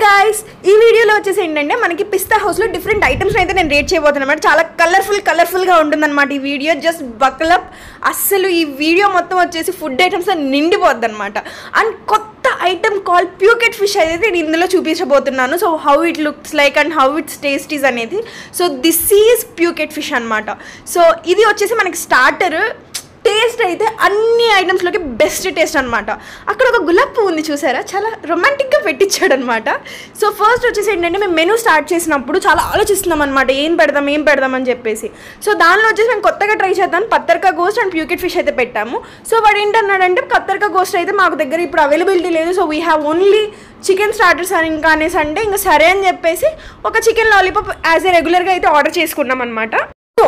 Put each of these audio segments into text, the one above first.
guys, ఈ వీడియోలో వచ్చేసి ఏంటంటే మనకి పిస్తా హౌస్ లో డిఫరెంట్ ఐటమ్స్ అయితే నేను రేట్ చేయబోతున్నాను అన్నమాట. చాలా కలర్ఫుల్ గా ఉంటుందన్నమాట ఈ వీడియో. Just buckle up. అస్సలు ఈ వీడియో మొత్తం వచ్చేసి ఫుడ్ ఐటమ్స్ నిండిపోద్ది అనమాట. అండ్ కొత్త ఐటమ్ కాల్ ప్యూకెట్ ఫిష్ అయితే నేను ఇందులో చూపించబోతున్నాను. So how it looks like and how it's tasties అనేది. సో దిస్ ఈజ్ ప్యూకెట్ ఫిష్ అనమాట. సో ఇది వచ్చేసి మనకి స్టార్టర్. టేస్ట్ అయితే అన్ని ఐటమ్స్లోకి బెస్ట్ టేస్ట్ అనమాట. అక్కడ ఒక గులాబ్ పువ్వు ఉంది చూసారా, చాలా రొమాంటిక్గా పెట్టించాడు అనమాట. సో ఫస్ట్ వచ్చేసి ఏంటంటే మేము మెనూ స్టార్ట్ చేసినప్పుడు చాలా ఆలోచిస్తున్నాం అనమాట, ఏం పెడదాం అని చెప్పేసి. సో దానిలో వచ్చేసి మేము కొత్తగా ట్రై చేద్దాం పత్తర్కా గోస్ట్ అండ్ ప్యూకెట్ ఫిష్ అయితే పెట్టాము. సో వాడు ఏంటన్నాడంటే పత్తర్కా గోస్ట్ అయితే మాకు దగ్గర ఇప్పుడు అవైలబిలిటీ లేదు, so we have only chicken starters అని ఇంకా అనేసి అంటే ఇంకా సరే అని చెప్పేసి ఒక చికెన్ లాలీపాప్ యాజ్ ఏ రెగ్యులర్గా అయితే ఆర్డర్ చేసుకున్నాం అనమాట. సో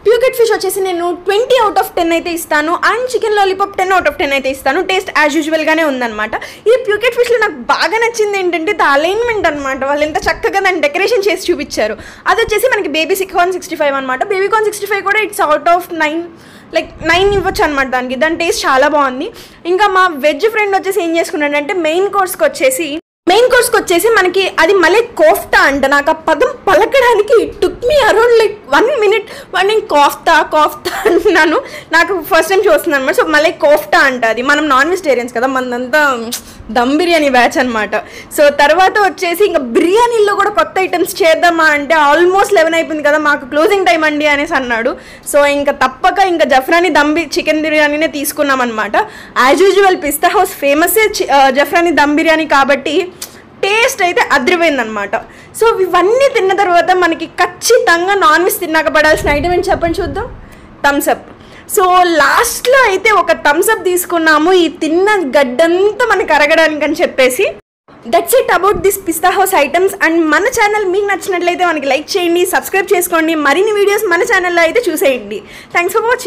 ప్యూకెట్ ఫిష్ వచ్చేసి నేను 20 out of 10 అయితే ఇస్తాను. And chicken lollipop 10 out of 10 అయితే ఇస్తాను. టేస్ట్ యాజ్ యూజువల్గానే ఉందన్నమాట. ఈ ప్యూకెట్ ఫిష్లో నాకు బాగా నచ్చింది ఏంటంటే ద అలైన్మెంట్ అనమాట. వాళ్ళు ఎంత చక్కగా దాన్ని డెకరేషన్ చేసి చూపించారు. అది వచ్చేసి మనకి బేబీ కార్న్ 65 అనమాట. బేబీ కార్న్ 65 కూడా ఇట్స్ అవుట్ ఆఫ్ 9, లైక్ 9 ఇవ్వచ్చు అనమాట దానికి. దాని టేస్ట్ చాలా బాగుంది. ఇంకా మా వెజ్ ఫ్రెండ్ వచ్చేసి ఏం చేసుకున్నాడంటే మెయిన్ కోర్స్కి వచ్చేసి మనకి అది మళ్ళీ కోఫ్తా అంట. నాకు ఆ పదం పలకడానికి టుక్ మీ అరౌండ్ లైక్ 1 minute. నేను కోఫ్తా అంటున్నాను, నాకు ఫస్ట్ టైం చూస్తున్నాను అనమాట. సో మళ్ళీ కోఫ్తా అంట. అది మనం నాన్ వెజిటేరియన్స్ కదా, మనదంతా దమ్ బిర్యానీ బ్యాచ్ అనమాట. సో తర్వాత వచ్చేసి ఇంకా బిర్యానీలో కూడా కొత్త ఐటమ్స్ చేద్దామా అంటే ఆల్మోస్ట్ 11 అయిపోయింది కదా, మాకు క్లోజింగ్ టైం అండి అనేసి అన్నాడు. సో ఇంకా తప్పక ఇంకా జఫ్రానీ చికెన్ బిర్యానీనే తీసుకున్నాం అనమాట. యాజ్ యూజువల్ పిస్తా హౌస్ ఫేమస్ జఫ్రానీ దమ్ బిర్యానీ కాబట్టి టేస్ట్ అయితే అదిరిపోయిందనమాట. సో ఇవన్నీ తిన్న తర్వాత మనకి ఖచ్చితంగా నాన్ వెజ్ తిన్నాక పడాల్సిన ఐటమ్ ఏంటి చెప్పండి చూద్దాం, థమ్స్అప్. సో లాస్ట్లో అయితే ఒక థమ్స్అప్ తీసుకున్నాము ఈ తిన్న గడ్డంతా మనకి అరగడానికి అని చెప్పేసి. That's it about this pista house items. And మన ఛానల్ మీకు నచ్చినట్లయితే మనకి లైక్ చేయండి, సబ్స్క్రైబ్ చేసుకోండి. మరిన్ని వీడియోస్ మన ఛానల్లో అయితే చూసేయండి. Thanks for watching.